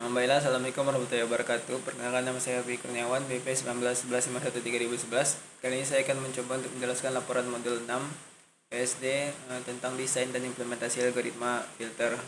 Baiklah, assalamualaikum warahmatullahi wabarakatuh. Perkenalkan, nama saya Fikri Kurniawan, BP 1911513011. Kali ini saya akan mencoba untuk menjelaskan laporan modul 6 PSD tentang desain dan implementasi algoritma filter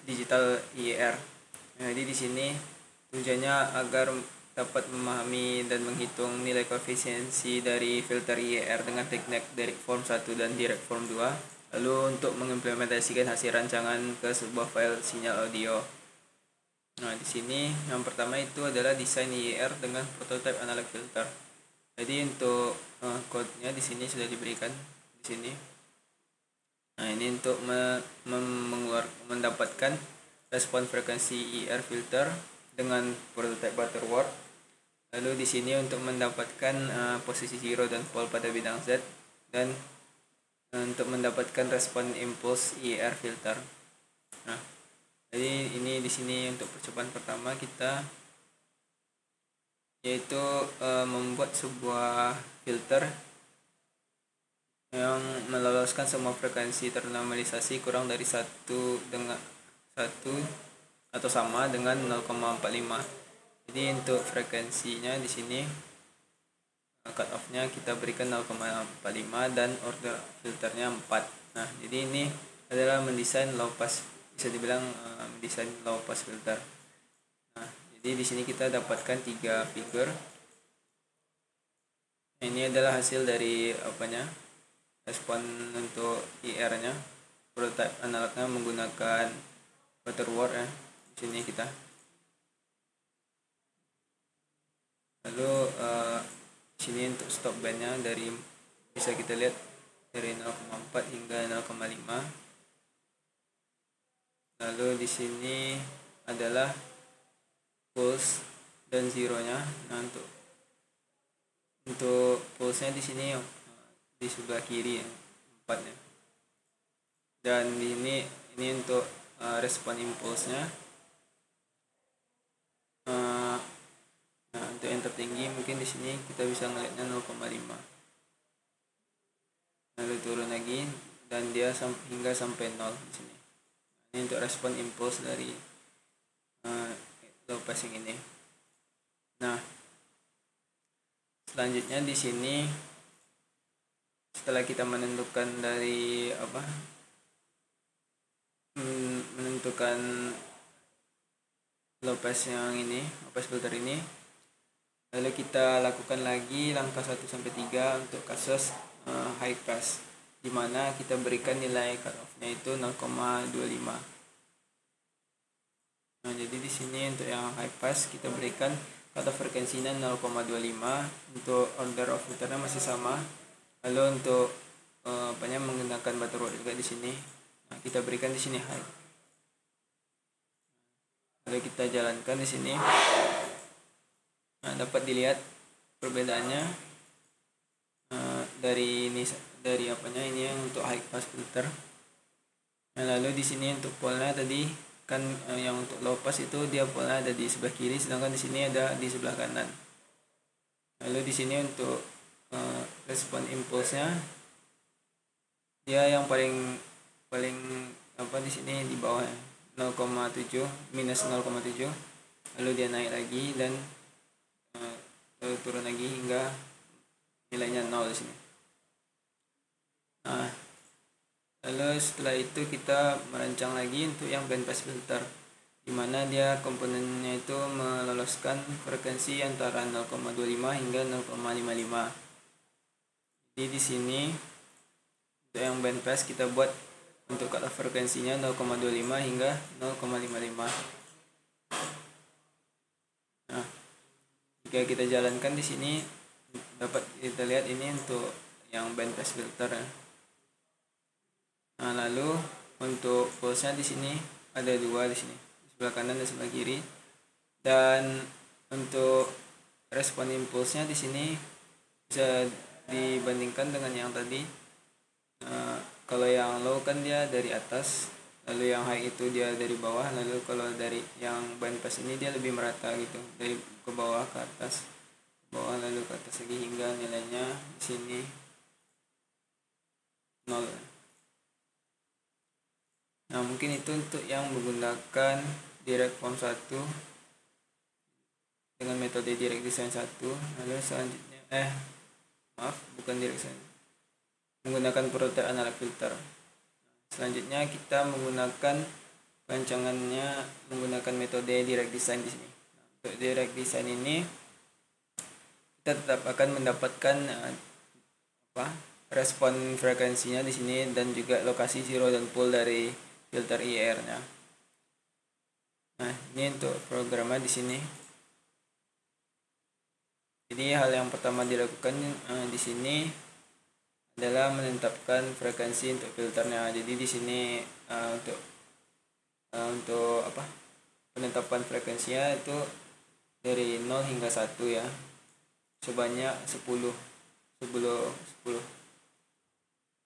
digital IER. Jadi di sini tujuannya agar dapat memahami dan menghitung nilai koefisiensi dari filter IER dengan teknik direct form 1 dan direct form 2. Lalu untuk mengimplementasikan hasil rancangan ke sebuah file sinyal audio. Nah, di sini yang pertama itu adalah desain IER dengan prototype analog filter. Jadi untuk code-nya di sini sudah diberikan di sini. Nah, ini untuk mendapatkan respon frekuensi IER filter dengan prototype Butterworth. Lalu di sini untuk mendapatkan posisi zero dan pole pada bidang Z, dan untuk mendapatkan respon impuls IER filter. Nah, jadi ini di sini untuk percobaan pertama kita yaitu membuat sebuah filter yang meloloskan semua frekuensi ternormalisasi kurang dari 1 dengan 1 atau sama dengan 0,45. Jadi untuk frekuensinya di sini cut off-nya kita berikan 0,45 dan order filternya 4. Nah, jadi ini adalah mendesain low pass, bisa dibilang mendesain low pass filter. Nah, jadi di sini kita dapatkan 3 figure. Ini adalah hasil dari respon untuk IR-nya. Prototype analognya menggunakan Butterworth ya. Di sini kita. Lalu sini untuk stop bandnya dari bisa kita lihat dari 0,4 hingga 0,5. Lalu di sini adalah pulse dan zero-nya. Nah, untuk pulse-nya di sini di sebelah kiri 4 ya. Dan di ini untuk respon impulsnya. Nah, untuk yang tertinggi mungkin di sini kita bisa ngelihatnya 0,5. Lalu turun lagi dan dia hingga sampai 0 di sini. Ini untuk respon impuls dari low passing ini. Nah, selanjutnya di sini setelah kita menentukan menentukan low pass yang ini, low pass filter ini, lalu kita lakukan lagi langkah 1 sampai 3 untuk kasus high pass, di mana kita berikan nilai cut off-nya itu 0,25. Nah, jadi di sini untuk yang high pass kita berikan cut off frekuensinya 0,25. Untuk order of filternya masih sama. Lalu untuk menggunakan Butterworth juga di sini. Nah, kita berikan di sini high. Lalu kita jalankan di sini. Nah, dapat dilihat perbedaannya dari ini ini yang untuk high pass filter. Nah, lalu di sini untuk pole-nya tadi kan yang untuk low pass itu dia pole-nya ada di sebelah kiri, sedangkan di sini ada di sebelah kanan. Lalu di sini untuk respon impulsnya dia yang paling di sini di bawah 0,7 minus 0,7. Lalu dia naik lagi dan lalu turun lagi hingga nilainya 0 di sini. Nah, lalu setelah itu kita merancang lagi untuk yang bandpass filter, di mana dia komponennya itu meloloskan frekuensi antara 0,25 hingga 0,55. Jadi di sini untuk yang bandpass kita buat untuk cut off frekuensinya 0,25 hingga 0,55. Nah, jika kita jalankan di sini dapat kita lihat ini untuk yang bandpass filter ya. Nah, lalu untuk pulse-nya di sini ada 2 di sini, sebelah kanan dan sebelah kiri. Dan untuk respon impulsnya di sini bisa dibandingkan dengan yang tadi. Kalau yang low kan dia dari atas, lalu yang high itu dia dari bawah. Lalu kalau dari yang bandpass ini dia lebih merata gitu, dari ke bawah ke atas, bawah lalu ke atas lagi hingga nilainya di sini 0. Nah, mungkin itu untuk yang menggunakan direct form 1 dengan metode direct design 1. Lalu selanjutnya bukan direct design, menggunakan prototype analog filter. Selanjutnya kita menggunakan rancangannya menggunakan metode direct design di sini. Untuk direct design ini kita tetap akan mendapatkan respon frekuensinya di sini dan juga lokasi zero dan pole dari filter IR-nya. Nah, ini untuk programnya di sini. Jadi hal yang pertama dilakukan di sini adalah menetapkan frekuensi untuk filternya. Jadi di sini untuk penetapan frekuensinya itu dari 0 hingga 1 ya, sebanyak 10.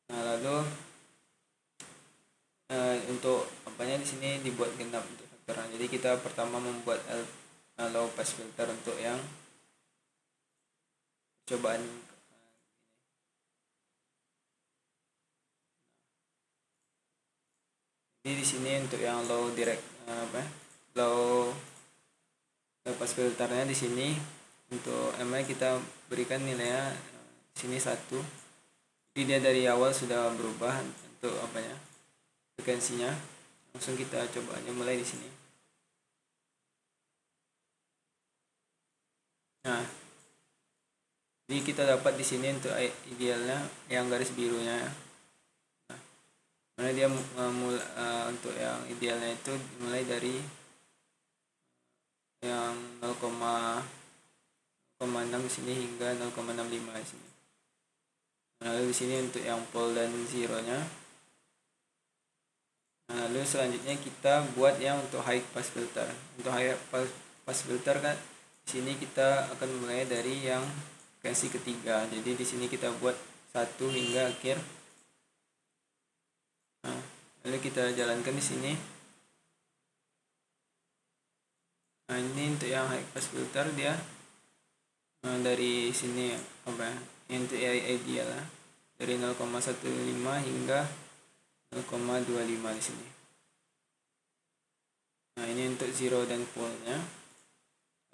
Nah, lalu untuk di sini dibuat genap untuk filternya. Jadi kita pertama membuat low pass filter untuk yang percobaan. Jadi di sini untuk yang low pass filternya di sini untuk kita berikan nilainya di sini 1. Jadi dia dari awal sudah berubah untuk frekuensinya. Langsung kita coba aja mulai di sini. Nah, jadi kita dapat di sini untuk idealnya yang garis birunya. Mana dia untuk yang idealnya itu mulai dari yang 0,6 di sini hingga 0,65 di sini. Lalu di sini untuk yang pole dan zero-nya. Nah, lalu selanjutnya kita buat yang untuk high pass filter. Untuk high pass filter kan di sini kita akan mulai dari yang frekuensi ketiga. Jadi di sini kita buat 1 hingga akhir. Nah, lalu kita jalankan di sini. Nah, ini untuk yang high pass filter dia dari sini untuk ideal dari 0,15 hingga 0,25 di sini. Nah, ini untuk zero dan pole nya.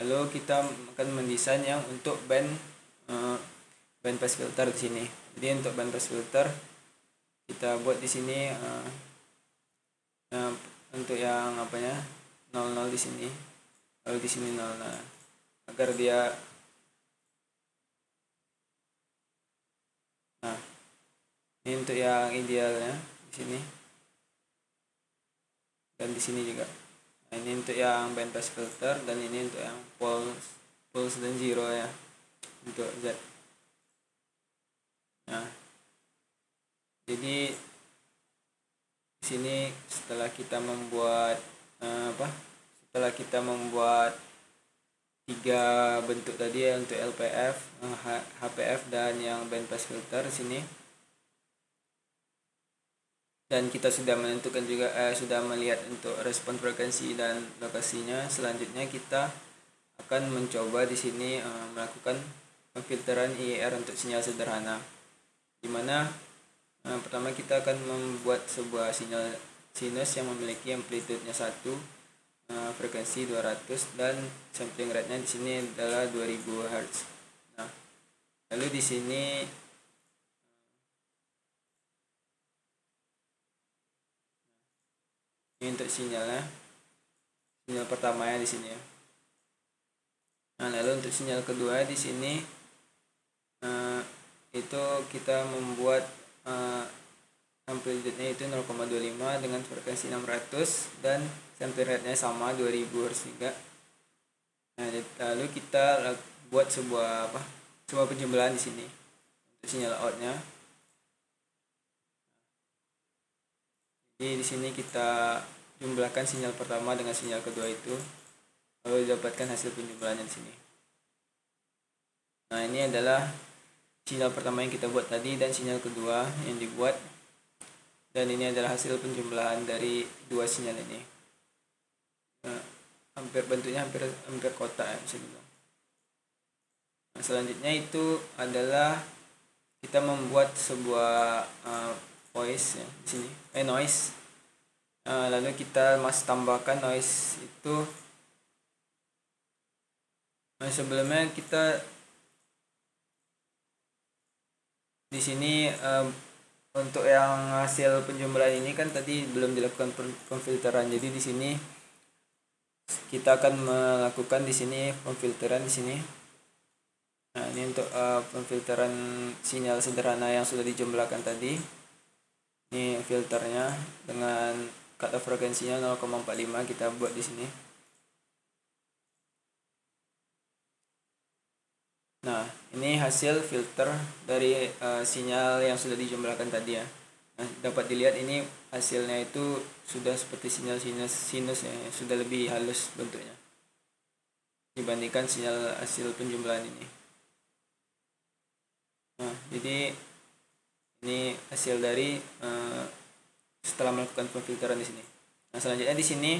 Lalu kita akan mendesain yang untuk band pass filter di sini. Jadi untuk band pass filter kita buat di sini untuk yang 00 di sini. Lalu di sini 0 agar dia ini untuk yang idealnya di sini dan di sini juga. Nah, ini untuk yang band pass filter dan ini untuk yang pulse dan zero ya untuk Z. Nah, jadi di sini setelah kita membuat tiga bentuk tadi ya untuk LPF, HPF dan yang band pass filter di sini. Dan kita sudah menentukan juga sudah melihat untuk respon frekuensi dan lokasinya. Selanjutnya kita akan mencoba di sini melakukan pemfilteran IR untuk sinyal sederhana, dimana pertama kita akan membuat sebuah sinyal sinus yang memiliki amplitudenya 1, frekuensi 200 dan sampling rate-nya di sini adalah 2000 Hz. Nah, lalu di sini ini untuk sinyal pertamanya di sini ya. Nah, lalu untuk sinyal kedua di sini itu kita membuat amplitude-nya itu 0,25 dengan frekuensi 600 dan sampling rate-nya sama 2000 Hz juga. Nah, lalu kita buat sebuah penjumlahan di sini untuk sinyal out-nya. Jadi di sini kita jumlahkan sinyal pertama dengan sinyal kedua itu, lalu didapatkan hasil penjumlahannya di sini. Nah, ini adalah sinyal pertama yang kita buat tadi dan sinyal kedua yang dibuat, dan ini adalah hasil penjumlahan dari dua sinyal ini. Bentuknya hampir kotak ya, bisa dibilang. Nah, selanjutnya itu adalah kita membuat sebuah voice ya di sini, noise Lalu kita masih tambahkan noise itu. Sebelumnya kita di sini untuk yang hasil penjumlahan ini kan tadi belum dilakukan pemfilteran. Jadi di sini kita akan melakukan di sini pemfilteran di sini. Nah, ini untuk pemfilteran sinyal sederhana yang sudah dijumlahkan tadi. Ini filternya dengan cutoff frekuensinya 0,45 kita buat di sini. Nah, ini hasil filter dari sinyal yang sudah dijumlahkan tadi ya. Nah, dapat dilihat ini hasilnya itu sudah seperti sinyal sinus ya, sudah lebih halus bentuknya dibandingkan sinyal hasil penjumlahan ini. Nah, jadi ini hasil dari setelah melakukan pemfilteran di sini. Nah, selanjutnya di sini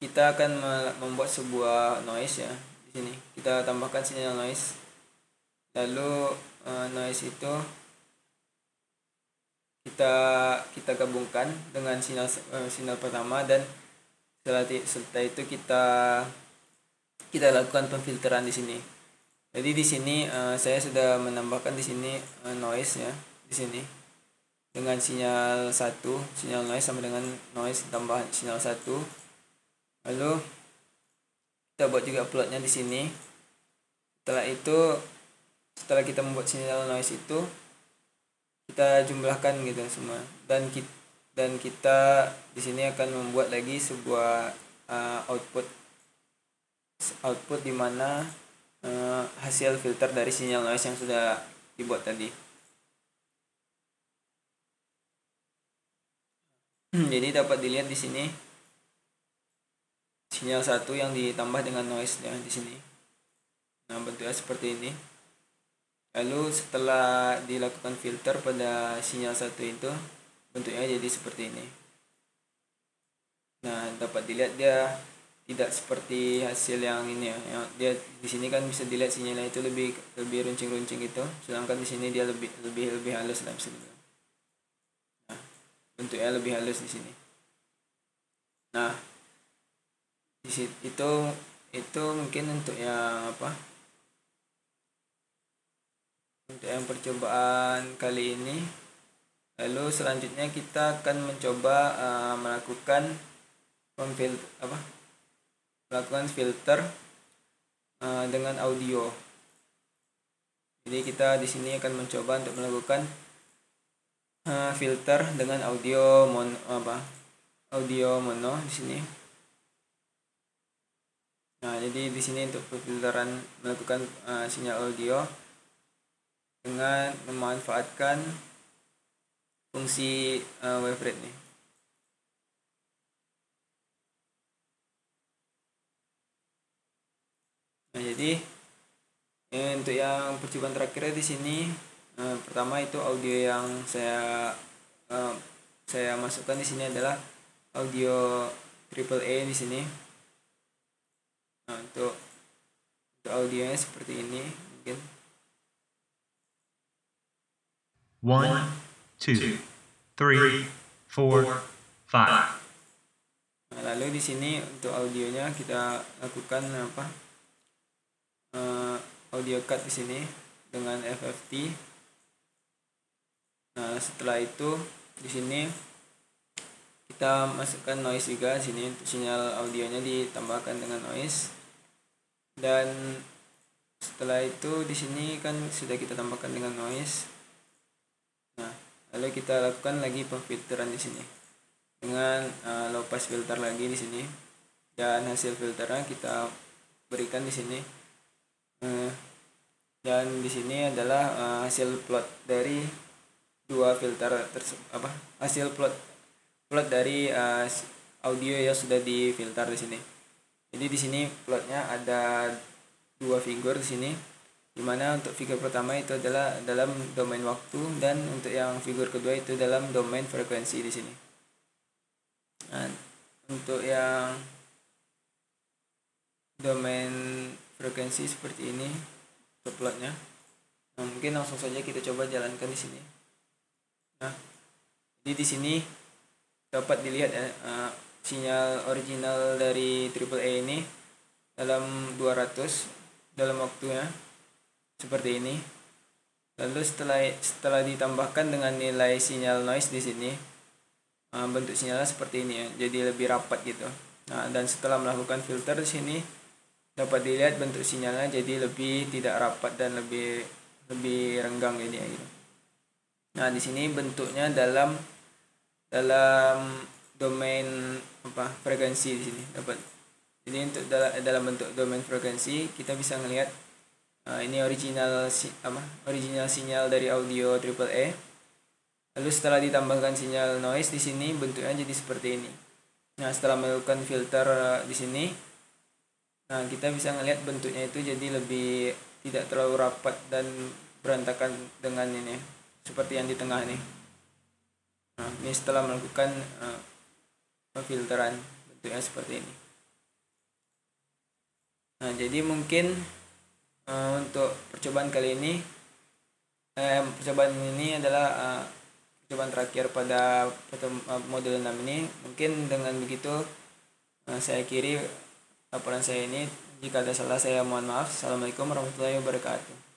kita akan membuat sebuah noise ya. Di sini kita tambahkan sinyal noise. Lalu noise itu kita gabungkan dengan sinyal pertama, dan setelah itu kita lakukan pemfilteran di sini. Jadi di sini saya sudah menambahkan di sini noise ya, di sini dengan sinyal 1, sinyal noise sama dengan noise tambah sinyal 1. Lalu kita buat juga plotnya di sini. Setelah kita membuat sinyal noise itu, kita jumlahkan gitu semua, dan kita di sini akan membuat lagi sebuah output di mana hasil filter dari sinyal noise yang sudah dibuat tadi. Jadi dapat dilihat di sini sinyal 1 yang ditambah dengan noise ya di sini. Nah, bentuknya seperti ini. Lalu setelah dilakukan filter pada sinyal 1 itu, bentuknya jadi seperti ini. Nah, dapat dilihat dia tidak seperti hasil yang ini ya. Yang dia di sini kan bisa dilihat sinyalnya itu lebih runcing-runcing gitu, sedangkan di sini dia lebih halus lah bisa dibilang. Nah, bentuknya lebih halus di sini. Nah, itu mungkin untuk yang apa? Untuk yang percobaan kali ini. Lalu selanjutnya kita akan mencoba melakukan filter dengan audio. Jadi kita di sini akan mencoba untuk melakukan filter dengan audio mono di sini. Nah, jadi di sini untuk pemfilteran melakukan sinyal audio dengan memanfaatkan fungsi wave rate nih. Nah, jadi untuk yang percobaan terakhir di sini pertama itu audio yang saya masukkan di sini adalah audio AAA di sini. Nah, untuk audionya seperti ini mungkin. 1, 2, 3, 4, 5. Nah, lalu di sini untuk audionya kita lakukan audio cut di sini dengan FFT. Nah, setelah itu di sini kita masukkan noise juga di sini, untuk sinyal audionya ditambahkan dengan noise. Dan setelah itu di sini kan sudah kita tambahkan dengan noise. Nah, lalu kita lakukan lagi pemfilteran di sini dengan low pass filter lagi di sini, dan hasil filternya kita berikan di sini. Dan di sini adalah hasil plot dari dua filter hasil plot dari audio yang sudah difilter di sini. Jadi di sini plotnya ada dua figur di sini, dimana untuk figur pertama itu adalah dalam domain waktu, dan untuk yang figur kedua itu dalam domain frekuensi di sini. Nah, untuk yang domain frekuensi seperti ini untuk plotnya. Nah, mungkin langsung saja kita coba jalankan di sini. Nah, Jadi di sini dapat dilihat sinyal original dari AAA ini dalam 200 dalam waktunya seperti ini. Lalu setelah ditambahkan dengan nilai sinyal noise di sini, bentuk sinyalnya seperti ini ya, jadi lebih rapat gitu. Nah, dan setelah melakukan filter di sini dapat dilihat bentuk sinyalnya jadi lebih tidak rapat dan lebih renggang ini ya gitu. Nah, di sini bentuknya dalam domain frekuensi di sini dapat. Jadi untuk dalam bentuk domain frekuensi kita bisa melihat ini original sinyal dari audio AAA. Lalu setelah ditambahkan sinyal noise di sini bentuknya jadi seperti ini. Nah, setelah melakukan filter di sini, nah kita bisa melihat bentuknya itu jadi lebih tidak terlalu rapat dan berantakan dengan ini seperti yang di tengah ini. Nah, ini setelah melakukan filteran bentuknya seperti ini. Nah, jadi mungkin untuk percobaan kali ini percobaan ini adalah percobaan terakhir pada modul 6 ini. Mungkin dengan begitu saya akhiri laporan saya ini. Jika ada salah saya mohon maaf. Assalamualaikum warahmatullahi wabarakatuh.